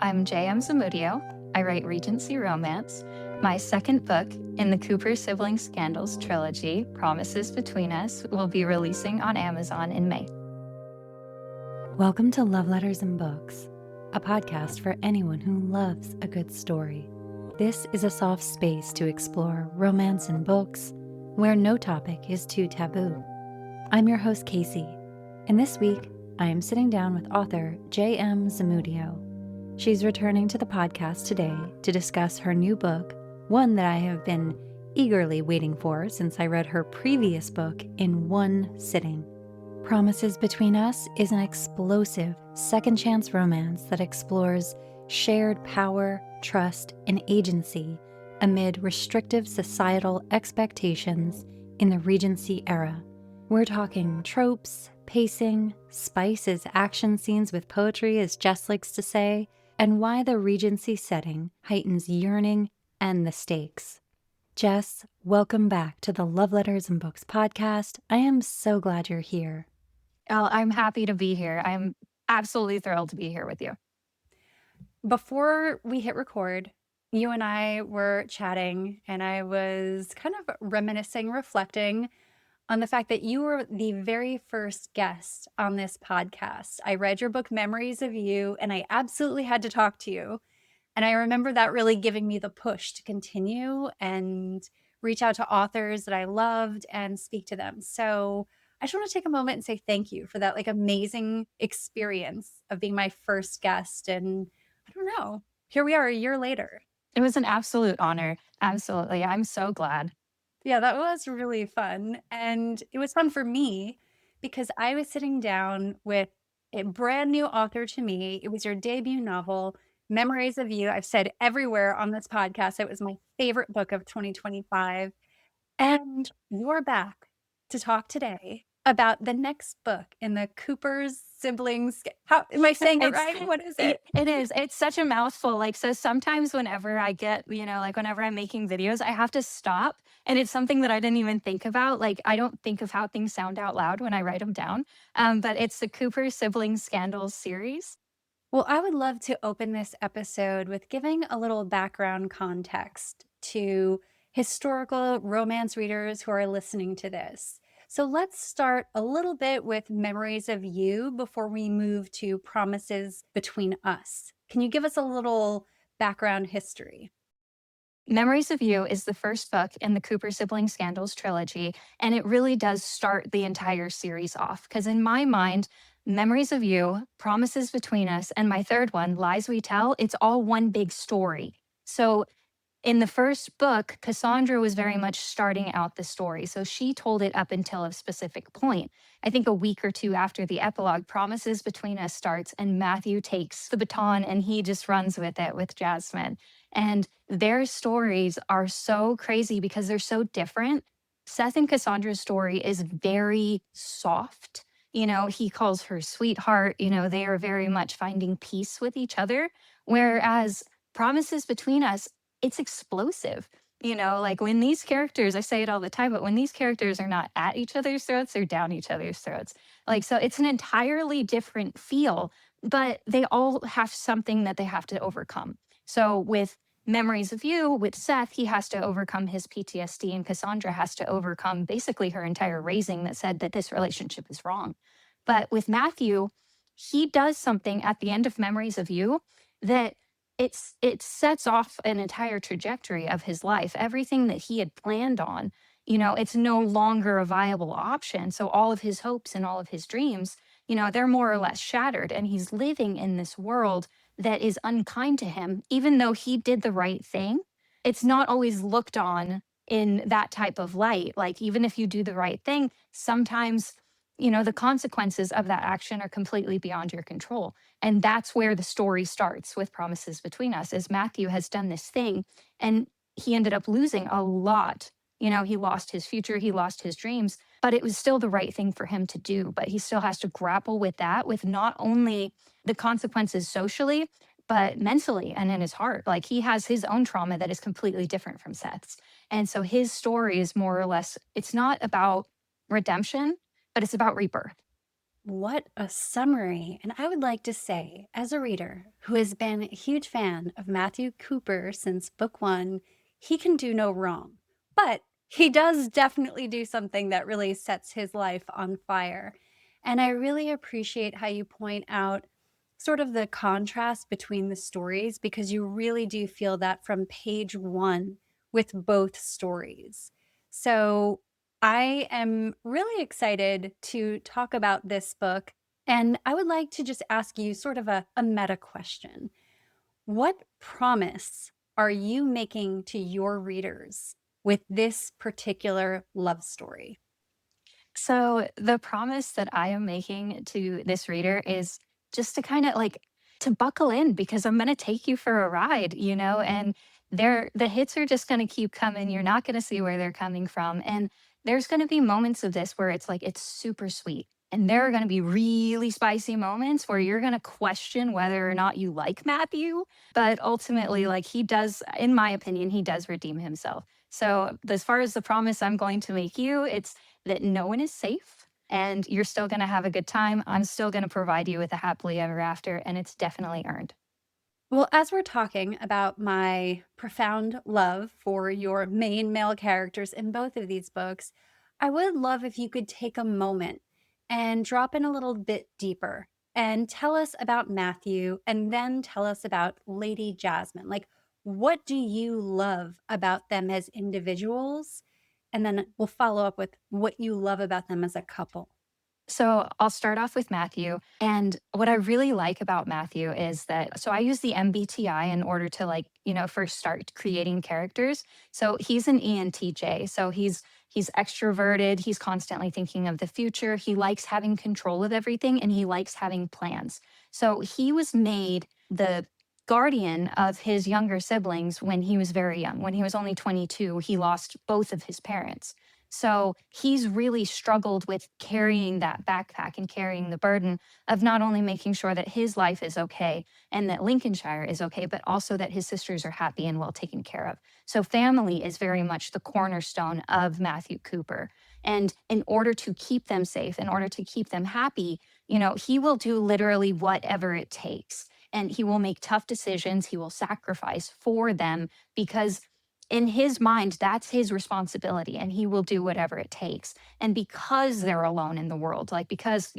I'm JM Zamudio. I write Regency romance. My second book in the Cooper Sibling Scandals trilogy, Promises Between Us, will be releasing on Amazon in May. Welcome to Love Letters and Books, a podcast for anyone who loves a good story. This is a soft space to explore romance in books, where no topic is too taboo. I'm your host, Casey, and this week I am sitting down with author JM Zamudio. She's returning to the podcast today to discuss her new book, one that I have been eagerly waiting for since I read her previous book in one sitting. Promises Between Us is an explosive second chance romance that explores shared power, trust, and agency amid restrictive societal expectations in the Regency era. We're talking tropes, pacing, spice as action scenes with poetry, as Jess likes to say, and why the Regency setting heightens yearning and the stakes. Jess, welcome back to the Love Letters and Books podcast. I am so glad you're here. Oh, I'm happy to be here. I'm absolutely thrilled to be here with you. Before we hit record, you and I were chatting, and I was kind of reminiscing, reflecting on the fact that you were the very first guest on this podcast. I read your book, Memories of You, and I absolutely had to talk to you. And I remember that really giving me the push to continue and reach out to authors that I loved and speak to them. So I just want to take a moment and say thank you for that amazing experience of being my first guest. And I don't know, here we are a year later. It was an absolute honor. Absolutely. I'm so glad. Yeah, that was really fun. And it was fun for me because I was sitting down with a brand new author to me. It was your debut novel, Memories of You. I've said everywhere on this podcast, it was my favorite book of 2025. And you're back to talk today about the next book in the Cooper's siblings. How am I saying it right? What is it? It is. It's such a mouthful. So sometimes whenever I get, whenever I'm making videos, I have to stop. And it's something that I didn't even think about. I don't think of how things sound out loud when I write them down. But it's the Cooper Sibling Scandals series. Well, I would love to open this episode with giving a little background context to historical romance readers who are listening to this. So let's start a little bit with Memories of You before we move to Promises Between Us. Can you give us a little background history? Memories of You is the first book in the Cooper Sibling Scandals trilogy, and it really does start the entire series off. Because in my mind, Memories of You, Promises Between Us, and my third one, Lies We Tell, it's all one big story. So in the first book, Cassandra was very much starting out the story. So she told it up until a specific point. I think a week or two after the epilogue, Promises Between Us starts, and Matthew takes the baton and he just runs with it with Jasmine. And their stories are so crazy because they're so different. Seth and Cassandra's story is very soft. He calls her sweetheart. They are very much finding peace with each other. Whereas Promises Between Us, it's explosive. When these characters, I say it all the time, but when these characters are not at each other's throats, they're down each other's throats. So it's an entirely different feel, but they all have something that they have to overcome. So with Memories of You, with Seth, he has to overcome his PTSD, and Cassandra has to overcome basically her entire raising that said that this relationship is wrong. But with Matthew, he does something at the end of Memories of You that it sets off an entire trajectory of his life. Everything that he had planned on, it's no longer a viable option. So all of his hopes and all of his dreams, they're more or less shattered. And he's living in this world that is unkind to him, even though he did the right thing. It's not always looked on in that type of light. Even if you do the right thing, sometimes the consequences of that action are completely beyond your control. And that's where the story starts with Promises Between Us, is Matthew has done this thing and he ended up losing a lot. He lost his future, he lost his dreams, but it was still the right thing for him to do. But he still has to grapple with that, with not only the consequences socially, but mentally and in his heart. He has his own trauma that is completely different from Seth's. And so his story is more or less, it's not about redemption, but it's about rebirth. What a summary. And I would like to say, as a reader who has been a huge fan of Matthew Cooper since book one, he can do no wrong. But he does definitely do something that really sets his life on fire. And I really appreciate how you point out sort of the contrast between the stories, because you really do feel that from page one with both stories. So I am really excited to talk about this book. And I would like to just ask you sort of a meta question. What promise are you making to your readers with this particular love story? So the promise that I am making to this reader is just to kind of like to buckle in because I'm going to take you for a ride, and the hits are just going to keep coming. You're not going to see where they're coming from. And there's going to be moments of this where it's like it's super sweet. And there are going to be really spicy moments where you're going to question whether or not you like Matthew. But ultimately, like he does, in my opinion, he does redeem himself. So, as far as the promise I'm going to make you, it's that no one is safe and you're still going to have a good time. I'm still going to provide you with a happily ever after, and it's definitely earned. Well, as we're talking about my profound love for your main male characters in both of these books, I would love if you could take a moment and drop in a little bit deeper and tell us about Matthew and then tell us about Lady Jasmine. Like, what do you love about them as individuals? And then we'll follow up with what you love about them as a couple. So I'll start off with Matthew. And what I really like about Matthew is that, so I use the MBTI in order to like, first start creating characters. So he's an ENTJ. So he's extroverted. He's constantly thinking of the future. He likes having control of everything and he likes having plans. So he was made the guardian of his younger siblings when he was very young. When he was only 22, he lost both of his parents. So he's really struggled with carrying that backpack and carrying the burden of not only making sure that his life is okay and that Lincolnshire is okay, but also that his sisters are happy and well taken care of. So family is very much the cornerstone of Matthew Cooper. And in order to keep them safe, in order to keep them happy, he will do literally whatever it takes. And he will make tough decisions. He will sacrifice for them because in his mind, that's his responsibility and he will do whatever it takes. And because they're alone in the world, like because,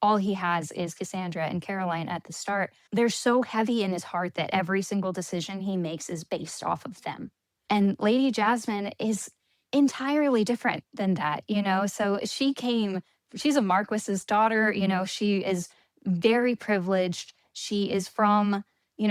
all he has is Cassandra and Caroline at the start, they're so heavy in his heart that every single decision he makes is based off of them. And Lady Jasmine is entirely different than that, So she's a Marquis's daughter, she is very privileged. She is from,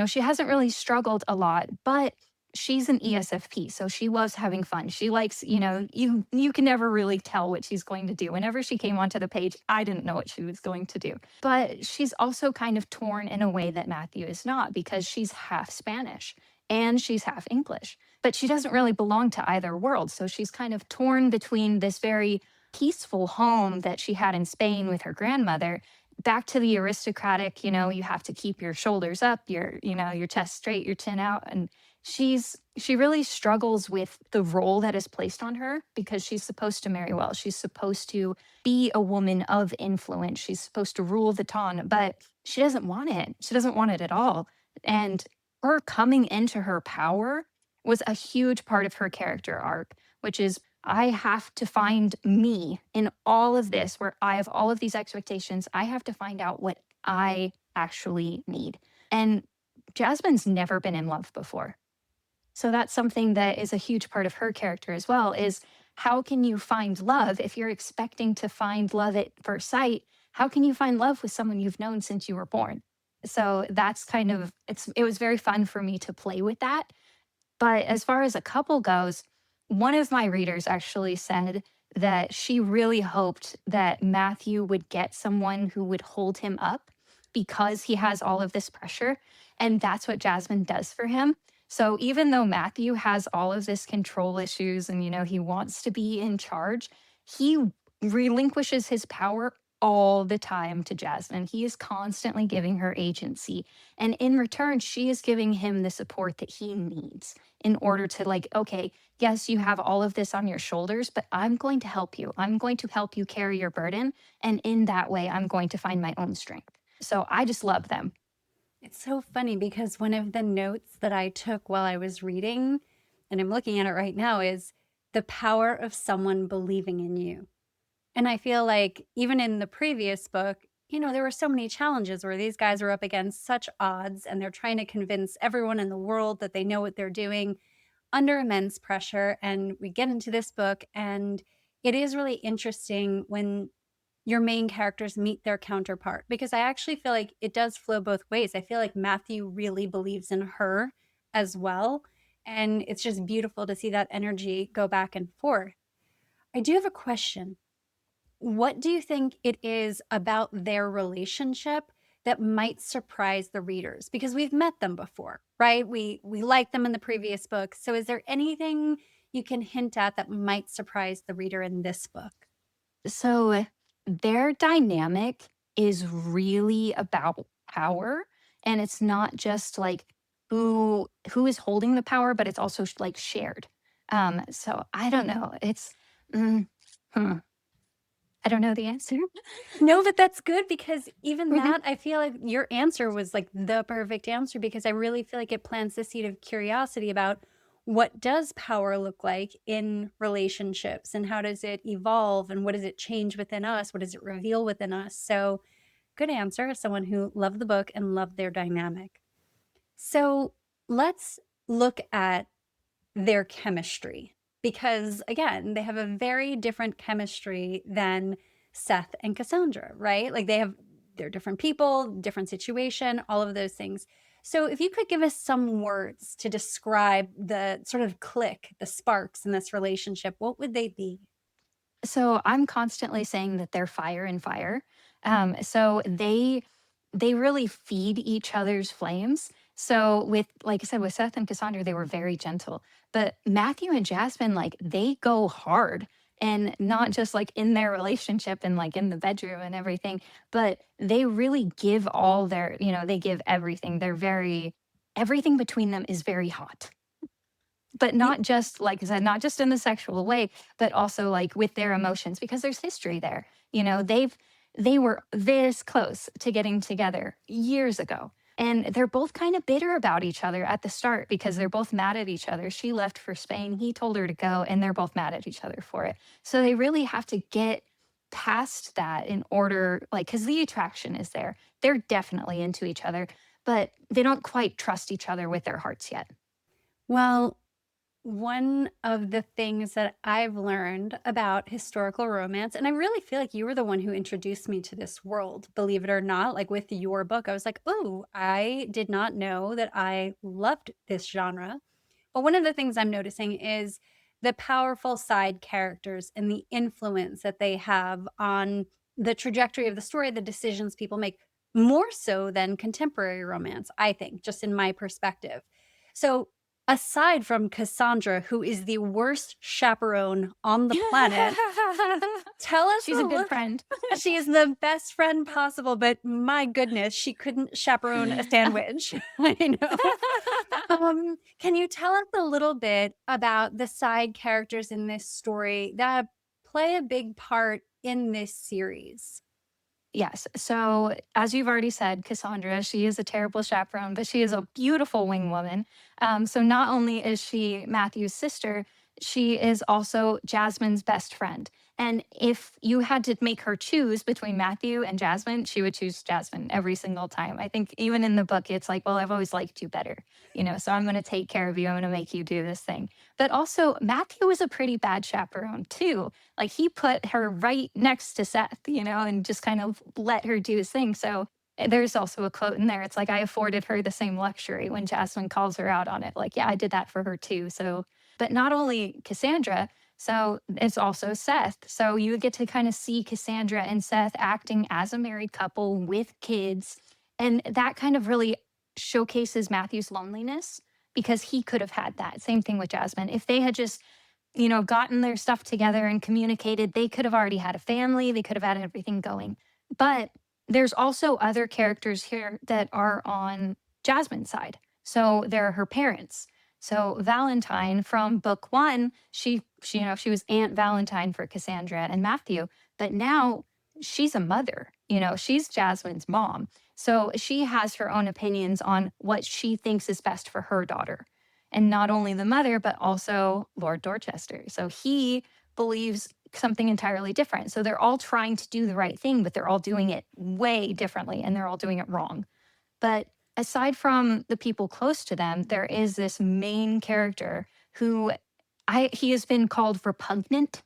she hasn't really struggled a lot, but she's an ESFP, so she loves having fun. She likes, you can never really tell what she's going to do. Whenever she came onto the page, I didn't know what she was going to do. But she's also kind of torn in a way that Matthew is not because she's half Spanish and she's half English. But she doesn't really belong to either world. So she's kind of torn between this very peaceful home that she had in Spain with her grandmother back to the aristocratic, you have to keep your shoulders up, your chest straight, your chin out. And she really struggles with the role that is placed on her because she's supposed to marry well. She's supposed to be a woman of influence. She's supposed to rule the town, but she doesn't want it. She doesn't want it at all. And her coming into her power was a huge part of her character arc, which is I have to find me in all of this where I have all of these expectations. I have to find out what I actually need. And Jasmine's never been in love before. So that's something that is a huge part of her character as well is how can you find love if you're expecting to find love at first sight? How can you find love with someone you've known since you were born? So that's kind of it was very fun for me to play with that. But as far as a couple goes, one of my readers actually said that she really hoped that Matthew would get someone who would hold him up because he has all of this pressure. And that's what Jasmine does for him. So even though Matthew has all of this control issues and, he wants to be in charge, he relinquishes his power all the time to Jasmine. He is constantly giving her agency. And in return, she is giving him the support that he needs in order to, like, okay, yes, you have all of this on your shoulders, but I'm going to help you. I'm going to help you carry your burden. And in that way, I'm going to find my own strength. So I just love them. It's so funny because one of the notes that I took while I was reading, and I'm looking at it right now, is the power of someone believing in you. And I feel like even in the previous book, there were so many challenges where these guys were up against such odds and they're trying to convince everyone in the world that they know what they're doing under immense pressure. And we get into this book, and it is really interesting when your main characters meet their counterpart, because I actually feel like it does flow both ways. I feel like Matthew really believes in her as well. And it's just beautiful to see that energy go back and forth. I do have a question. What do you think it is about their relationship that might surprise the readers? Because we've met them before, right? We liked them in the previous book. So is there anything you can hint at that might surprise the reader in this book? So their dynamic is really about power, and it's not just like who is holding the power, but it's also like shared. So I don't know. It's mm, hmm, I don't know the answer. No, but that's good, because even Mhm. that, I feel like your answer was like the perfect answer, because I really feel like it plants the seed of curiosity about what does power look like in relationships, and how does it evolve, and what does it change within us? What does it reveal within us? So good answer as someone who loved the book and loved their dynamic. So let's look at their chemistry, because again, they have a very different chemistry than Seth and Cassandra, right? Like they're different people, different situation, all of those things. So if you could give us some words to describe the sort of click, the sparks in this relationship, what would they be? So I'm constantly saying that they're fire and fire. So they really feed each other's flames. So with, like I said, with Seth and Cassandra, they were very gentle. But Matthew and Jasmine, like, they go hard, and not just like in their relationship and like in the bedroom and everything, but they really give all their, they give everything. They're very, everything between them is very hot, but You, not just, like I said, not just in the sexual way, but also like with their emotions, because there's history there. They were this close to getting together years ago. And they're both kind of bitter about each other at the start because they're both mad at each other. She left for Spain, he told her to go, and they're both mad at each other for it. So they really have to get past that in order, like, because the attraction is there. They're definitely into each other, but they don't quite trust each other with their hearts yet. well, one of the things that I've learned about historical romance, and I really feel like you were the one who introduced me to this world, believe it or not, like with your book, I was like, oh, I did not know that I loved this genre. But one of the things I'm noticing is the powerful side characters and the influence that they have on the trajectory of the story, the decisions people make, more so than contemporary romance, I think, just in my perspective. So, aside from Cassandra, who is the worst chaperone on the planet, tell us She's a good friend. she is the best friend possible, but my goodness, she couldn't chaperone a sandwich. I know. Can you tell us a little bit about the side characters in this story that play a big part in this series? Yes. So, as you've already said, Cassandra, she is a terrible chaperone, but she is a beautiful wing woman. So, not only is she Matthew's sister, she is also Jasmine's best friend. And if you had to make her choose between Matthew and Jasmine, she would choose Jasmine every single time. I think even in the book, it's like, well, I've always liked you better, so I'm going to take care of you. I'm going to make you do this thing. But also, Matthew was a pretty bad chaperone, too. Like, he put her right next to Seth, and just kind of let her do his thing. So there's also a quote in there. It's like, I afforded her the same luxury when Jasmine calls her out on it. Like, yeah, I did that for her too. So, but not only Cassandra, so it's also Seth. So you get to kind of see Cassandra and Seth acting as a married couple with kids. And that kind of really showcases Matthew's loneliness, because he could have had that. Same thing with Jasmine. If they had just gotten their stuff together and communicated, they could have already had a family. They could have had everything going. But there's also other characters here that are on Jasmine's side. So there are her parents. So Valentine from book one, she was Aunt Valentine for Cassandra and Matthew, but now she's a mother. She's Jasmine's mom. So she has her own opinions on what she thinks is best for her daughter. And not only the mother, but also Lord Dorchester. So he believes something entirely different. So they're all trying to do the right thing, but they're all doing it way differently and they're all doing it wrong. But aside from the people close to them, there is this main character who he has been called repugnant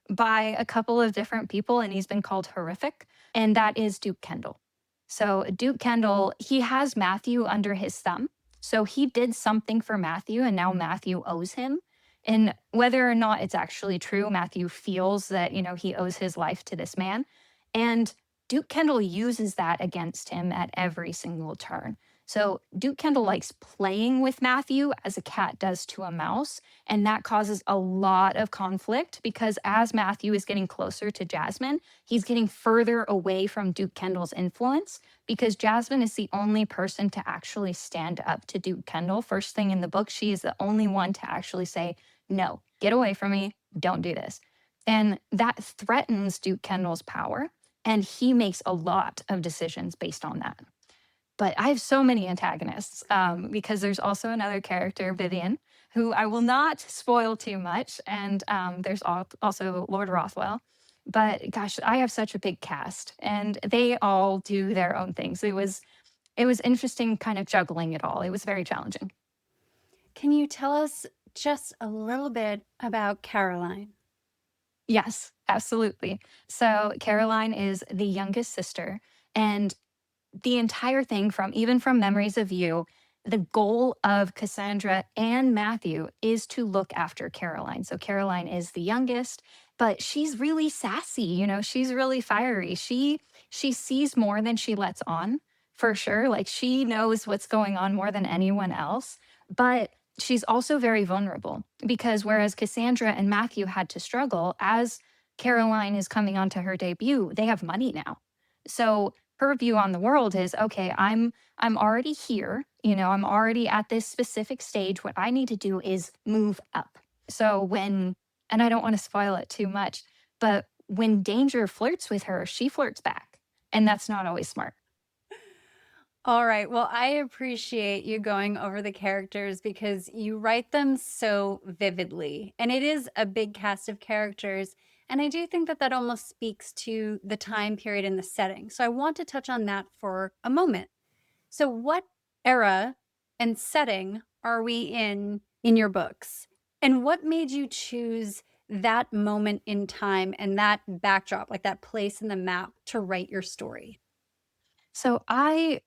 by a couple of different people and he's been called horrific, and that is Duke Kendall. So Duke Kendall, he has Matthew under his thumb. So he did something for Matthew and now Matthew owes him. And whether or not it's actually true, Matthew feels that, he owes his life to this man. And Duke Kendall uses that against him at every single turn. So Duke Kendall likes playing with Matthew as a cat does to a mouse. And that causes a lot of conflict because as Matthew is getting closer to Jasmine, he's getting further away from Duke Kendall's influence because Jasmine is the only person to actually stand up to Duke Kendall. First thing in the book, she is the only one to actually say, no, get away from me. Don't do this. And that threatens Duke Kendall's power. And he makes a lot of decisions based on that. But I have so many antagonists because there's also another character, Vivian, who I will not spoil too much. And there's also Lord Rothwell. But gosh, I have such a big cast and they all do their own things. It was interesting kind of juggling it all. It was very challenging. Can you tell us just a little bit about Caroline? Yes, absolutely. So Caroline is the youngest sister, and the entire thing even from Memories of You, the goal of Cassandra and Matthew is to look after Caroline. So Caroline is the youngest, but she's really sassy, she's really fiery. She sees more than she lets on, for sure. Like she knows what's going on more than anyone else, but she's also very vulnerable because whereas Cassandra and Matthew had to struggle as Caroline is coming onto her debut, they have money now. So her view on the world is, okay, I'm already here, I'm already at this specific stage. What I need to do is move up. So and I don't want to spoil it too much, but when danger flirts with her, she flirts back. And that's not always smart. All right. Well, I appreciate you going over the characters because you write them so vividly. And it is a big cast of characters. And I do think that that almost speaks to the time period and the setting. So I want to touch on that for a moment. So what era and setting are we in your books? And what made you choose that moment in time and that backdrop, like that place in the map to write your story? So I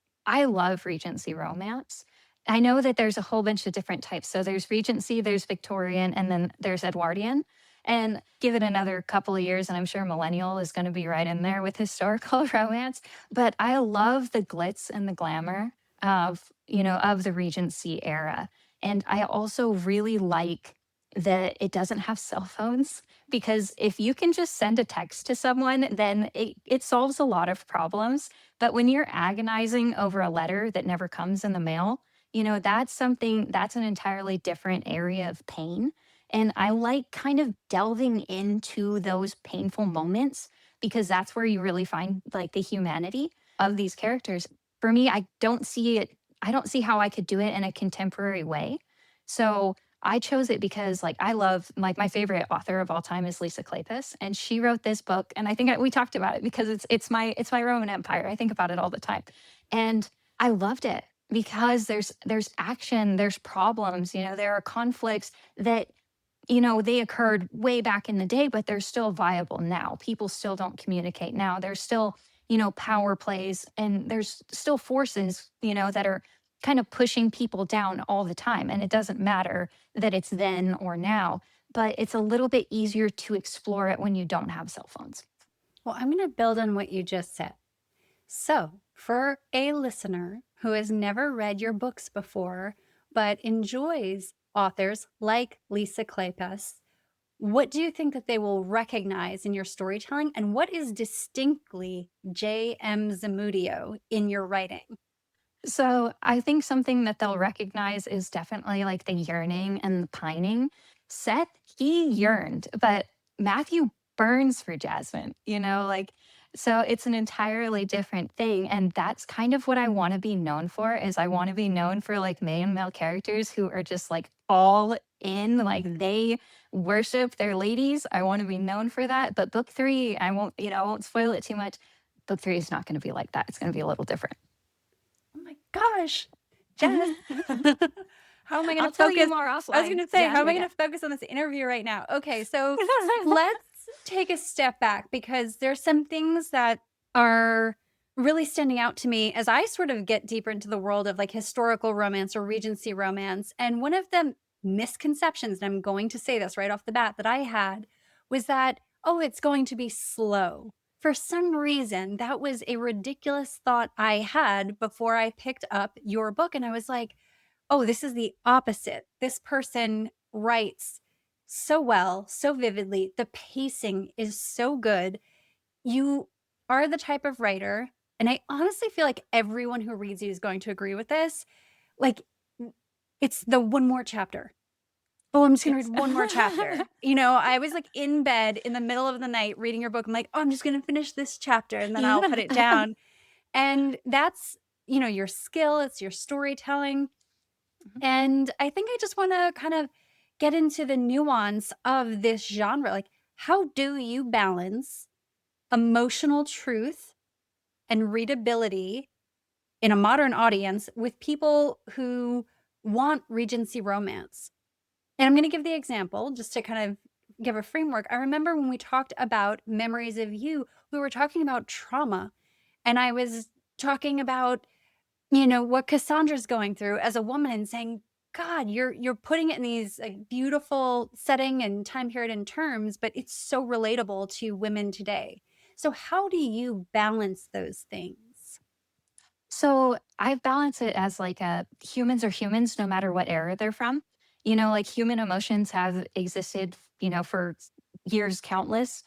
love Regency romance. I know that there's a whole bunch of different types. So there's Regency, there's Victorian, and then there's Edwardian. And give it another couple of years, and I'm sure Millennial is going to be right in there with historical romance. But I love the glitz and the glamour of the Regency era. And I also really like that it doesn't have cell phones because if you can just send a text to someone, then it solves a lot of problems. But when you're agonizing over a letter that never comes in the mail, that's an entirely different area of pain. And I like kind of delving into those painful moments because that's where you really find like the humanity of these characters. For me, I don't see it. I don't see how I could do it in a contemporary way. So I chose it because I love my favorite author of all time is Lisa Kleypas, and she wrote this book. And I think we talked about it because it's my Roman Empire. I think about it all the time, and I loved it because there's action, there's problems. There are conflicts that they occurred way back in the day, but they're still viable now. People still don't communicate now. There's still power plays, and there's still forces that are kind of pushing people down all the time. And it doesn't matter that it's then or now, but it's a little bit easier to explore it when you don't have cell phones. Well, I'm going to build on what you just said. So, for a listener who has never read your books before, but enjoys authors like Lisa Kleypas, what do you think that they will recognize in your storytelling? And what is distinctly JM Zamudio in your writing? So I think something that they'll recognize is definitely like the yearning and the pining. Seth, he yearned, but Matthew burns for Jasmine, like so it's an entirely different thing. And that's kind of what I want to be known for is I want to be known for like male characters who are just like all in, like they worship their ladies. I want to be known for that. But book three, I won't spoil it too much. Book three is not going to be like that. It's going to be a little different. Oh my gosh, Jess. How am I going I'll to tell you focus? more I was going offline. to say, Yeah, how am I yeah, going yeah. to focus on this interview right now? Okay, so let's take a step back because there's some things that are really standing out to me as I sort of get deeper into the world of like historical romance or Regency romance. And one of the misconceptions, and I'm going to say this right off the bat, that I had was that, oh, it's going to be slow. For some reason, that was a ridiculous thought I had before I picked up your book. And I was like, oh, this is the opposite. This person writes so well, so vividly. The pacing is so good. You are the type of writer, and I honestly feel like everyone who reads you is going to agree with this. Like, it's the one more chapter. Oh, I'm just going to Yes. read one more chapter. I was like in bed in the middle of the night reading your book. I'm like, oh, I'm just going to finish this chapter and then I'll put it down. And that's, your skill, it's your storytelling. And I think I just want to kind of get into the nuance of this genre. Like, how do you balance emotional truth and readability in a modern audience with people who want Regency romance? And I'm going to give the example just to kind of give a framework. I remember when we talked about Memories of You, we were talking about trauma. And I was talking about what Cassandra's going through as a woman and saying, God, you're putting it in these like beautiful setting and time period and terms, but it's so relatable to women today. So how do you balance those things? So I balance it as like humans are humans no matter what era they're from. Like human emotions have existed, for years countless.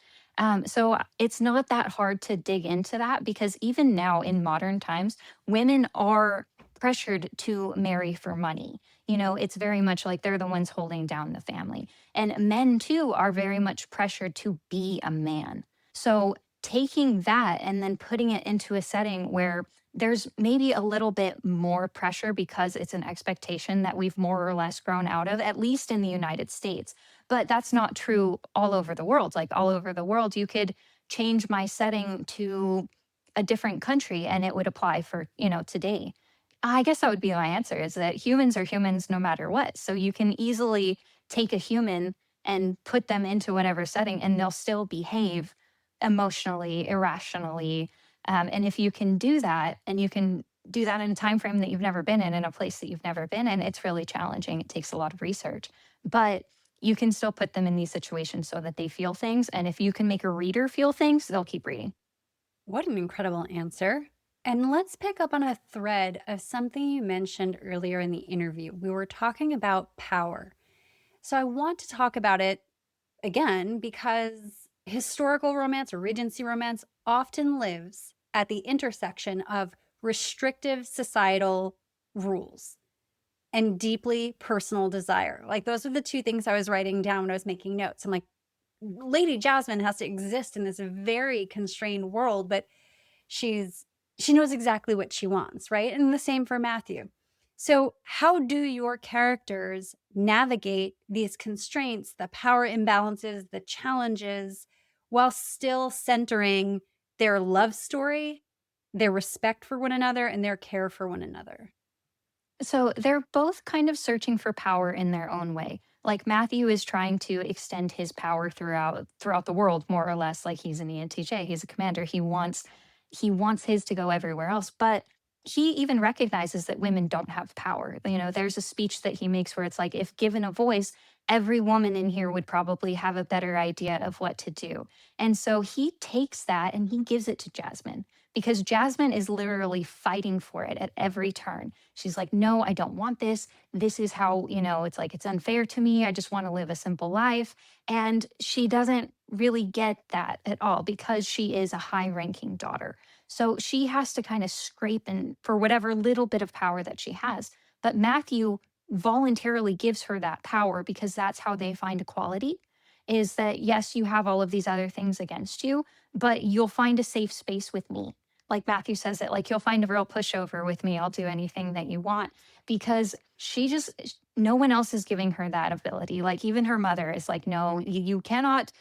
So it's not that hard to dig into that because even now in modern times, women are pressured to marry for money. It's very much like they're the ones holding down the family. And men too are very much pressured to be a man. So taking that and then putting it into a setting where there's maybe a little bit more pressure because it's an expectation that we've more or less grown out of, at least in the United States. But that's not true all over the world. Like all over the world, you could change my setting to a different country and it would apply for, today. I guess that would be my answer is that humans are humans no matter what. So you can easily take a human and put them into whatever setting and they'll still behave emotionally, irrationally, and if you can do that and you can do that in a time frame that you've never been in a place that you've never been in, it's really challenging. It takes a lot of research, but you can still put them in these situations so that they feel things. And if you can make a reader feel things, they'll keep reading. What an incredible answer. And let's pick up on a thread of something you mentioned earlier in the interview. We were talking about power. So I want to talk about it again because historical romance or Regency romance often lives at the intersection of restrictive societal rules and deeply personal desire. Like those are the two things I was writing down when I was making notes. I'm like, Lady Jasmine has to exist in this very constrained world, but she knows exactly what she wants, right? And the same for Matthew. So, how do your characters navigate these constraints, the power imbalances, the challenges, while still centering their love story, their respect for one another, and their care for one another? So they're both kind of searching for power in their own way. Like Matthew is trying to extend his power throughout the world, more or less. Like he's an ENTJ, he's a commander. He wants his to go everywhere else. But he even recognizes that women don't have power. There's a speech that he makes where it's like, if given a voice, every woman in here would probably have a better idea of what to do. And so he takes that and he gives it to Jasmine, because Jasmine is literally fighting for it at every turn. She's like, no, I don't want this. This is how, it's like, it's unfair to me. I just want to live a simple life. And she doesn't really get that at all because she is a high ranking daughter. So she has to kind of scrape and for whatever little bit of power that she has. But Matthew voluntarily gives her that power because that's how they find equality, is that yes, you have all of these other things against you, but you'll find a safe space with me. Like Matthew says it, like, you'll find a real pushover with me. I'll do anything that you want, because no one else is giving her that ability. Like, even her mother is like, no, you cannot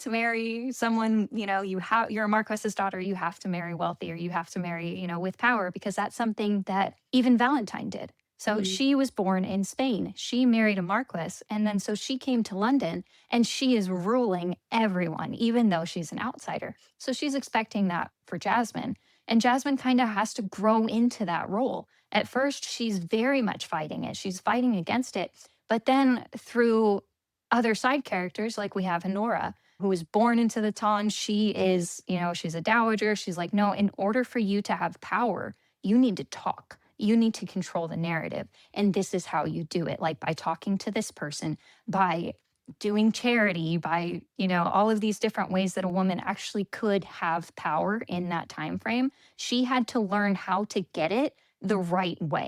marry someone, you're a Marquess's daughter. You have to marry wealthy, or you have to marry, with power, because that's something that even Valentine did. So she was born in Spain. She married a Marquess. And then so she came to London and she is ruling everyone, even though she's an outsider. So she's expecting that for Jasmine. And Jasmine kind of has to grow into that role. At first, she's very much fighting it. She's fighting against it. But then through other side characters, like we have Honora, who was born into the Ton. She is, she's a dowager. She's like, no, in order for you to have power, you need to talk. You need to control the narrative. And this is how you do it, like by talking to this person, by doing charity, by, all of these different ways that a woman actually could have power in that time frame. She had to learn how to get it the right way.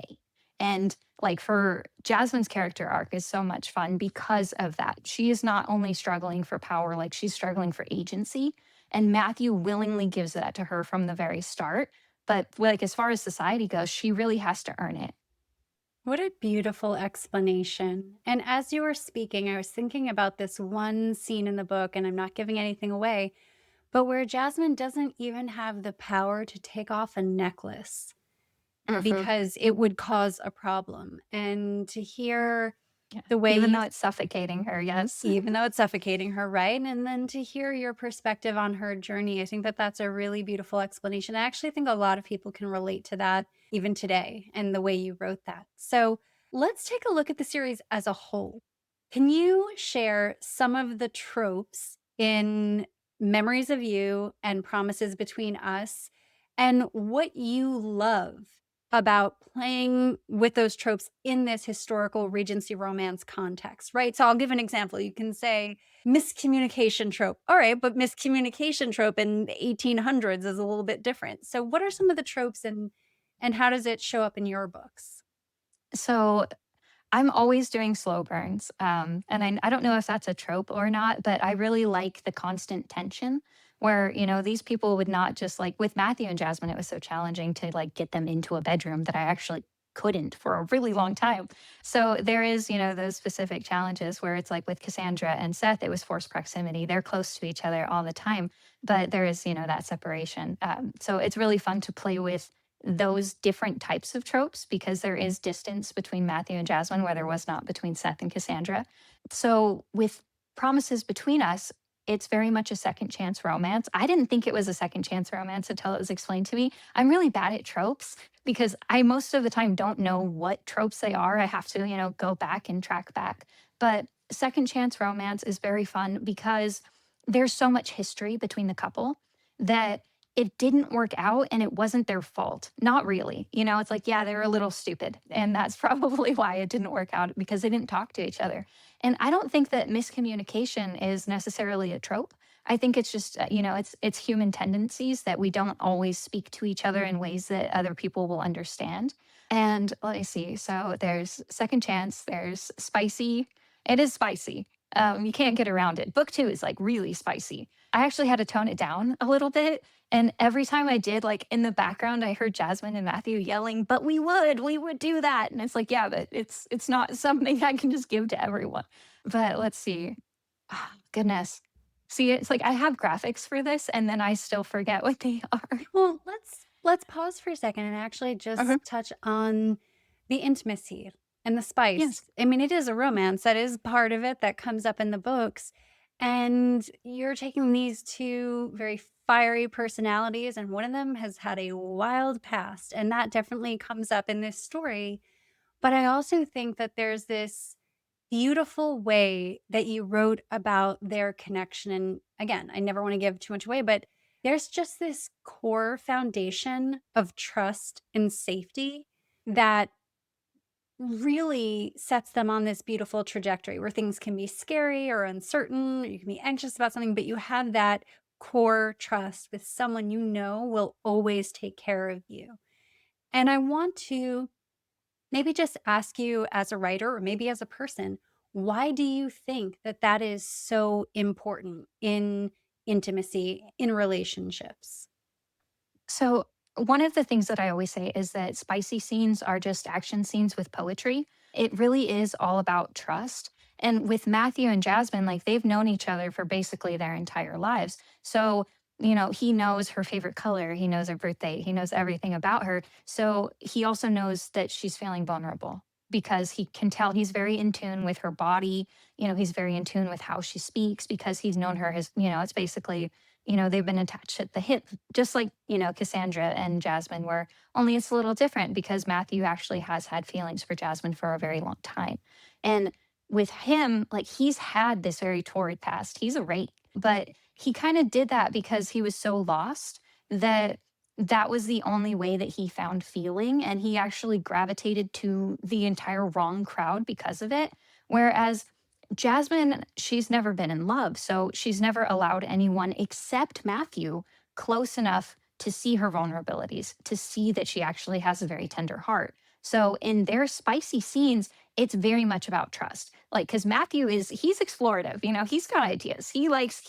And like, for Jasmine's character arc is so much fun because of that. She is not only struggling for power, like she's struggling for agency. And Matthew willingly gives that to her from the very start. But like, as far as society goes, she really has to earn it. What a beautiful explanation. And as you were speaking, I was thinking about this one scene in the book, and I'm not giving anything away, but where Jasmine doesn't even have the power to take off a necklace because it would cause a problem. And to hear the way Even though it's suffocating her, yes. even though it's suffocating her, right? And then to hear your perspective on her journey, I think that that's a really beautiful explanation. I actually think a lot of people can relate to that even today and the way you wrote that. So let's take a look at the series as a whole. Can you share some of the tropes in Memories of You and Promises Between Us, and what you love about playing with those tropes in this historical Regency romance context, right? So I'll give an example. You can say miscommunication trope. All right, but miscommunication trope in the 1800s is a little bit different. So what are some of the tropes, and how does it show up in your books? So I'm always doing slow burns. And I don't know if that's a trope or not, but I really like the constant tension where, these people would not just, like with Matthew and Jasmine, it was so challenging to like get them into a bedroom that I actually couldn't for a really long time. So there is, those specific challenges where it's like with Cassandra and Seth, it was forced proximity. They're close to each other all the time, but there is, that separation. So it's really fun to play with those different types of tropes because there is distance between Matthew and Jasmine where there was not between Seth and Cassandra. So with Promises Between Us, it's very much a second chance romance. I didn't think it was a second chance romance until it was explained to me. I'm really bad at tropes because I most of the time don't know what tropes they are. I have to, go back and track back. But second chance romance is very fun because there's so much history between the couple that it didn't work out and it wasn't their fault. Not really. It's like, yeah, they're a little stupid. And that's probably why it didn't work out, because they didn't talk to each other. And I don't think that miscommunication is necessarily a trope. I think it's just, it's human tendencies that we don't always speak to each other in ways that other people will understand. And let me see. So there's second chance, there's spicy. It is spicy. You can't get around it. Book 2 is like really spicy. I actually had to tone it down a little bit. And every time I did, like in the background, I heard Jasmine and Matthew yelling, "But we would do that." And it's like, yeah, but it's not something I can just give to everyone. But let's see. Ah, goodness. See, it's like I have graphics for this and then I still forget what they are. Well, let's pause for a second and actually just touch on the intimacy and the spice. Yes. I mean, it is a romance. That is part of it that comes up in the books. And you're taking these two very fiery personalities, and one of them has had a wild past. And that definitely comes up in this story. But I also think that there's this beautiful way that you wrote about their connection. And again, I never want to give too much away, but there's just this core foundation of trust and safety that really sets them on this beautiful trajectory where things can be scary or uncertain, or you can be anxious about something, but you have that core trust with someone you know will always take care of you. And I want to maybe just ask you as a writer or maybe as a person, why do you think that that is so important in intimacy, in relationships? So, one of the things that I always say is that spicy scenes are just action scenes with poetry. It really is all about trust. And with Matthew and Jasmine, like they've known each other for basically their entire lives. So, he knows her favorite color, he knows her birthday, he knows everything about her. So, he also knows that she's feeling vulnerable because he can tell he's very in tune with her body. He's very in tune with how she speaks because he's known her as, it's basically they've been attached at the hip, just like, Cassandra and Jasmine were, only it's a little different because Matthew actually has had feelings for Jasmine for a very long time. And with him, like he's had this very torrid past. He's a rake, but he kind of did that because he was so lost that that was the only way that he found feeling. And he actually gravitated to the entire wrong crowd because of it. Whereas Jasmine, she's never been in love, so she's never allowed anyone except Matthew close enough to see her vulnerabilities, to see that she actually has a very tender heart. So in their spicy scenes, it's very much about trust. Like, because Matthew he's explorative, he's got ideas. He likes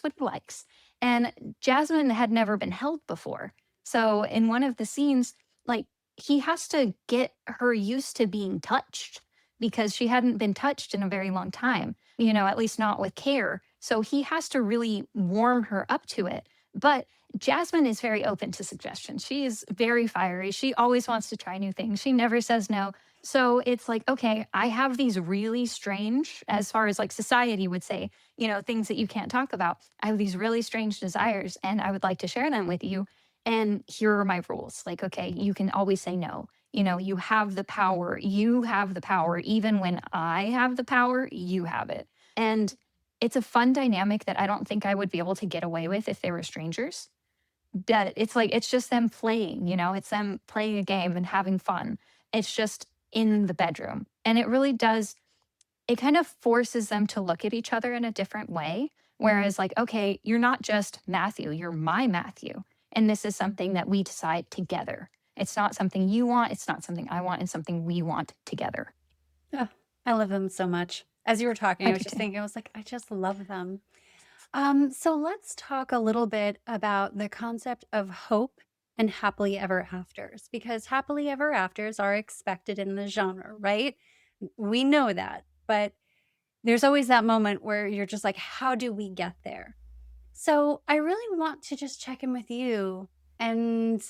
what he likes. And Jasmine had never been held before. So in one of the scenes, like he has to get her used to being touched because she hadn't been touched in a very long time, at least not with care. So he has to really warm her up to it. But Jasmine is very open to suggestions. She is very fiery. She always wants to try new things. She never says no. So it's like, okay, I have these really strange, as far as like society would say, things that you can't talk about. I have these really strange desires and I would like to share them with you. And here are my rules. Like, okay, you can always say no. You have the power. You have the power. Even when I have the power, you have it. And it's a fun dynamic that I don't think I would be able to get away with if they were strangers. That it's like, it's just them playing, it's them playing a game and having fun. It's just in the bedroom. And it really does, it kind of forces them to look at each other in a different way. Whereas, like, okay, you're not just Matthew, you're my Matthew. And this is something that we decide together. It's not something you want, it's not something I want, it's something we want together. Oh, I love them so much. As you were talking, I I do was just too. thinking, I was like, I just love them. So let's talk a little bit about the concept of hope and happily ever afters, because happily ever afters are expected in the genre, right? We know that, but there's always that moment where you're just like, how do we get there? So I really want to just check in with you and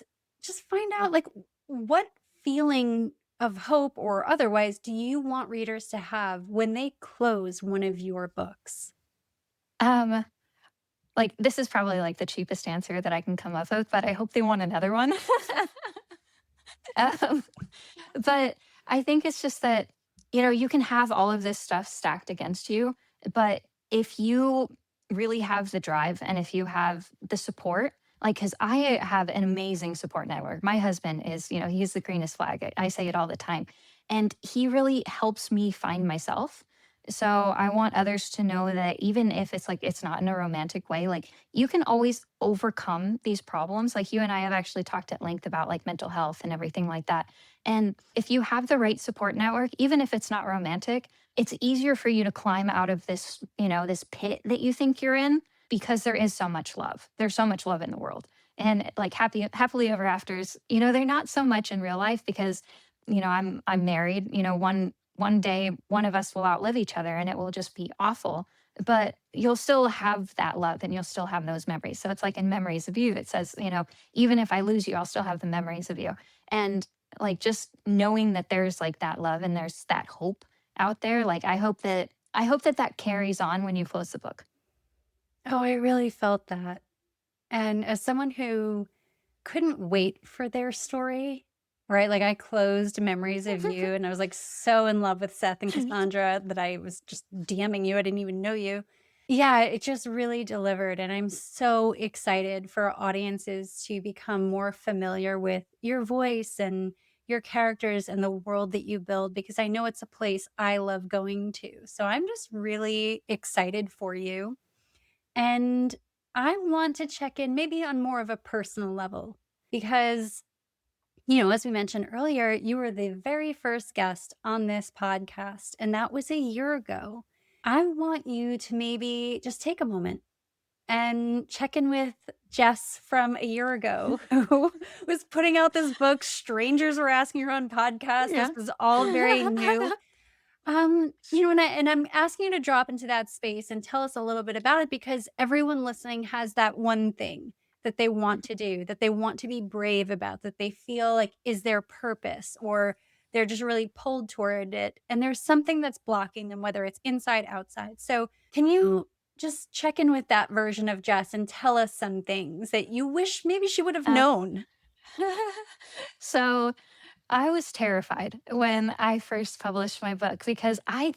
just find out like what feeling of hope or otherwise do you want readers to have when they close one of your books? Um, like this is probably like the cheapest answer that I can come up with, but I hope they want another one. um, but I think it's just that, you can have all of this stuff stacked against you, but if you really have the drive and if you have the support, like, because I have an amazing support network. My husband is, he's the greenest flag. I say it all the time. And he really helps me find myself. So I want others to know that even if it's like, it's not in a romantic way, like you can always overcome these problems. Like you and I have actually talked at length about like mental health and everything like that. And if you have the right support network, even if it's not romantic, it's easier for you to climb out of this, this pit that you think you're in because there is so much love. There's so much love in the world. And like happily ever afters, they're not so much in real life because, I'm married, one day one of us will outlive each other and it will just be awful. But you'll still have that love and you'll still have those memories. So it's like in Memories of You, it says, even if I lose you, I'll still have the memories of you. And like just knowing that there's like that love and there's that hope out there, like I hope that that carries on when you close the book. Oh, I really felt that. And as someone who couldn't wait for their story, right? Like I closed Memories of You and I was like so in love with Seth and Cassandra that I was just DMing you. I didn't even know you. Yeah, it just really delivered. And I'm so excited for audiences to become more familiar with your voice and your characters and the world that you build, because I know it's a place I love going to. So I'm just really excited for you. And I want to check in maybe on more of a personal level because, as we mentioned earlier, you were the very first guest on this podcast, and that was a year ago. I want you to maybe just take a moment and check in with Jess from a year ago who was putting out this book. Strangers were asking her on podcasts. This Yeah. was all very new. And I'm asking you to drop into that space and tell us a little bit about it, because everyone listening has that one thing that they want to do, that they want to be brave about, that they feel like is their purpose, or they're just really pulled toward it. And there's something that's blocking them, whether it's inside, outside. So can you just check in with that version of Jess and tell us some things that you wish maybe she would have Uh, known? so I was terrified when I first published my book because I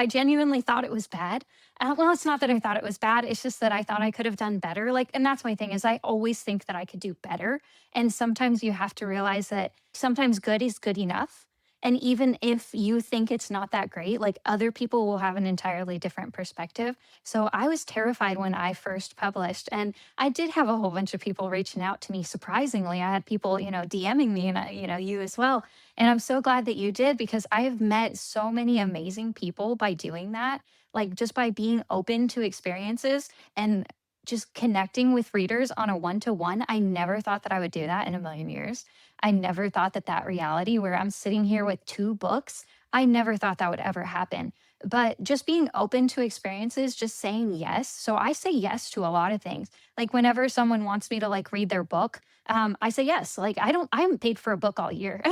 genuinely thought it was bad. Well, it's not that I thought it was bad. It's just that I thought I could have done better. Like, and that's my thing is I always think that I could do better. And sometimes you have to realize that sometimes good is good enough. And even if you think it's not that great, like other people will have an entirely different perspective. So I was terrified when I first published. And I did have a whole bunch of people reaching out to me. Surprisingly, I had people, DMing me and, you as well. And I'm so glad that you did because I have met so many amazing people by doing that, like just by being open to experiences and just connecting with readers on a one to one. I never thought that I would do that in a million years. I never thought that reality where I'm sitting here with two books, I never thought that would ever happen. But just being open to experiences, just saying yes. So I say yes to a lot of things. Like whenever someone wants me to like read their book, I say yes. Like I haven't paid for a book all year.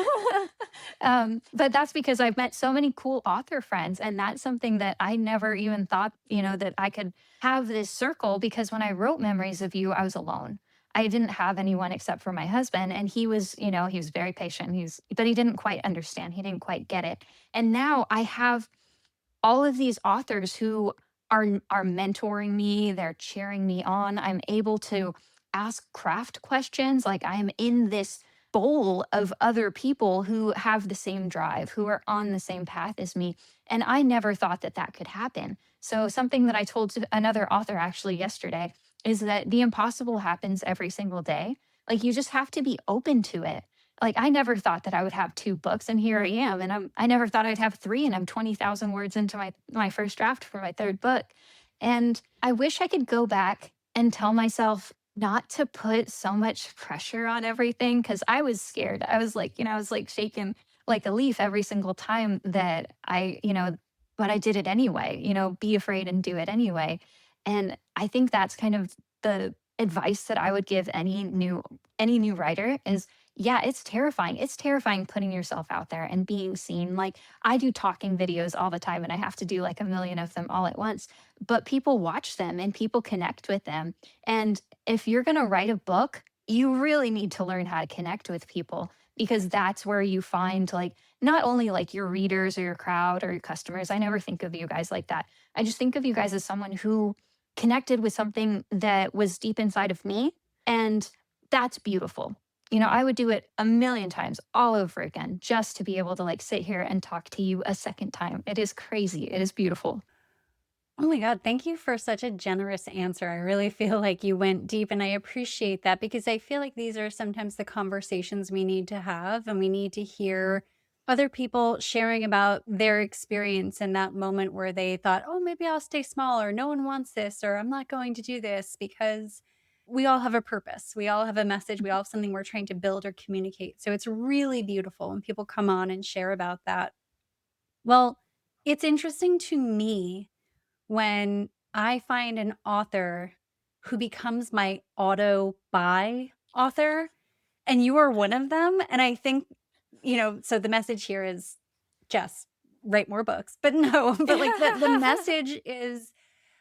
But that's because I've met so many cool author friends. And that's something that I never even thought, that I could have this circle because when I wrote Memories of You, I was alone. I didn't have anyone except for my husband. And he was, he was very patient. But he didn't quite understand. He didn't quite get it. And now I have all of these authors who are mentoring me, they're cheering me on. I'm able to ask craft questions. Like I'm in this bowl of other people who have the same drive, who are on the same path as me. And I never thought that that could happen. So, something that I told to another author actually yesterday is that the impossible happens every single day. Like you just have to be open to it. Like I never thought that I would have two books, and here I am. And I never thought I'd have three, and I'm 20,000 words into my first draft for my third book. And I wish I could go back and tell myself not to put so much pressure on everything because I was scared. I was like, I was like shaking like a leaf every single time that but I did it anyway, be afraid and do it anyway. And I think that's kind of the advice that I would give any new writer is yeah, it's terrifying. It's terrifying putting yourself out there and being seen. Like I do talking videos all the time and I have to do like a million of them all at once, but people watch them and people connect with them. And if you're going to write a book, you really need to learn how to connect with people because that's where you find like not only like your readers or your crowd or your customers. I never think of you guys like that. I just think of you guys as someone who connected with something that was deep inside of me. And that's beautiful. I would do it a million times all over again just to be able to like sit here and talk to you a second time. It is crazy. It is beautiful. Oh my God, thank you for such a generous answer. I really feel like you went deep, and I appreciate that because I feel like these are sometimes the conversations we need to have, and we need to hear other people sharing about their experience in that moment where they thought, oh, maybe I'll stay small, or no one wants this, or I'm not going to do this, because we all have a purpose. We all have a message. We all have something we're trying to build or communicate. So it's really beautiful when people come on and share about that. Well, it's interesting to me when I find an author who becomes my auto buy author, and you are one of them. And I think, so the message here is just write more books, but no, but like the message is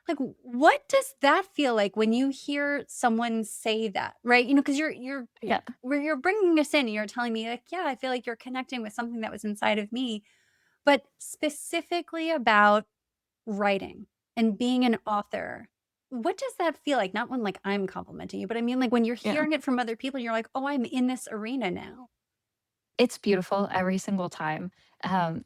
Like, what does that feel like when you hear someone say that, right? Because Yeah. where you're bringing us in and you're telling me like, yeah, I feel like you're connecting with something that was inside of me, but specifically about writing and being an author. What does that feel like? Not when like I'm complimenting you, but I mean like when you're Yeah. hearing it from other people, you're like, oh, I'm in this arena now. It's beautiful every single time.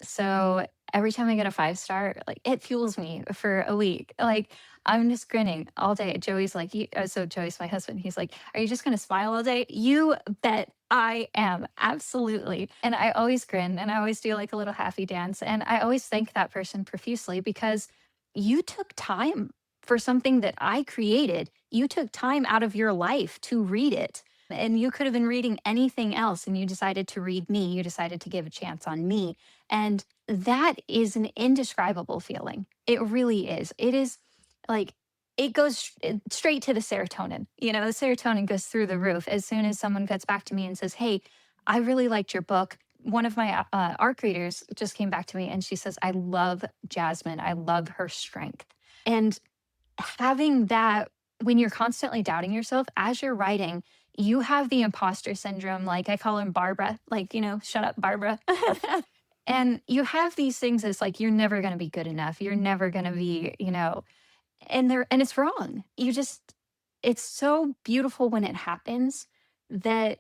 So every time I get a 5-star, like it fuels me for a week. Like I'm just grinning all day. Joey's like, so Joey's my husband. He's like, are you just going to smile all day? You bet I am. Absolutely. And I always grin and I always do like a little happy dance. And I always thank that person profusely because you took time for something that I created. You took time out of your life to read it, and you could have been reading anything else and you decided to read me. You decided to give a chance on me. And that is an indescribable feeling. It really is. It is like, it goes straight to the serotonin. The serotonin goes through the roof as soon as someone gets back to me and says, hey, I really liked your book. One of my ARC readers just came back to me and she says, I love Jasmine. I love her strength. And having that, when you're constantly doubting yourself as you're writing, you have the imposter syndrome. Like I call him Barbara, like, shut up, Barbara. And you have these things that's like, you're never going to be good enough. You're never going to be, and it's wrong. It's so beautiful when it happens that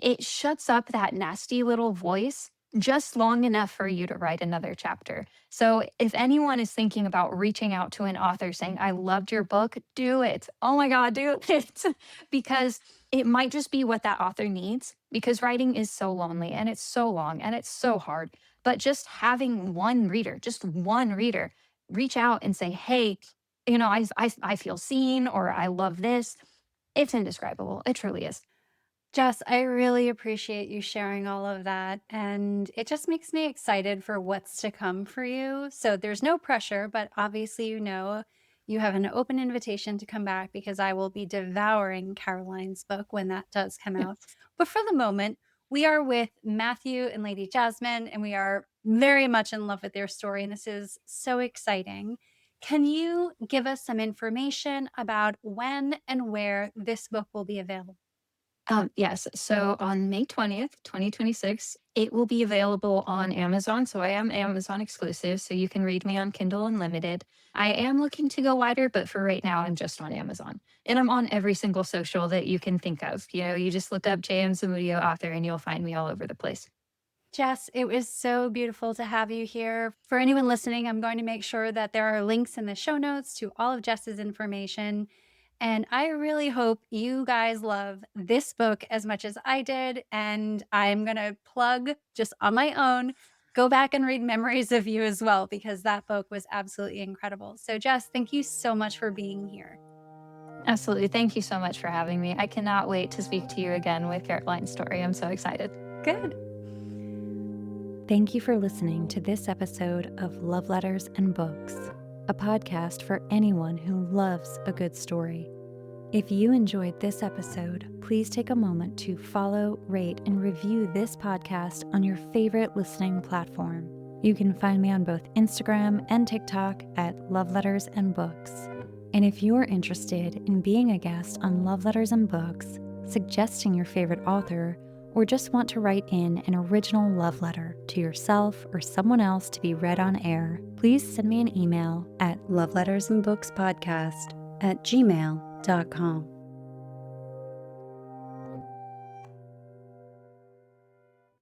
it shuts up that nasty little voice just long enough for you to write another chapter. So if anyone is thinking about reaching out to an author saying, I loved your book, do it. Oh my God, do it. Because it might just be what that author needs, because writing is so lonely and it's so long and it's so hard. But just having just one reader, reach out and say, hey, I feel seen, or I love this. It's indescribable. It truly is. Jess, I really appreciate you sharing all of that. And it just makes me excited for what's to come for you. So there's no pressure, but obviously, you have an open invitation to come back because I will be devouring Caroline's book when that does come out. But for the moment, we are with Matthew and Lady Jasmine, and we are very much in love with their story. And this is so exciting. Can you give us some information about when and where this book will be available? Yes. So on May 20th, 2026, it will be available on Amazon. So I am Amazon exclusive. So you can read me on Kindle Unlimited. I am looking to go wider, but for right now, I'm just on Amazon. And I'm on every single social that you can think of. You just look up JM Zamudio author and you'll find me all over the place. Jess, it was so beautiful to have you here. For anyone listening, I'm going to make sure that there are links in the show notes to all of Jess's information. And I really hope you guys love this book as much as I did. And I'm going to plug just on my own, go back and read Memories of You as well, because that book was absolutely incredible. So, Jess, thank you so much for being here. Absolutely. Thank you so much for having me. I cannot wait to speak to you again with Caroline's story. I'm so excited. Good. Thank you for listening to this episode of Love Letters and Books, a podcast for anyone who loves a good story. If you enjoyed this episode, please take a moment to follow, rate, and review this podcast on your favorite listening platform. You can find me on both Instagram and TikTok at Love Letters and Books. And if you're interested in being a guest on Love Letters and Books, suggesting your favorite author, or just want to write in an original love letter to yourself or someone else to be read on air, please send me an email at lovelettersandbookspodcast@gmail.com.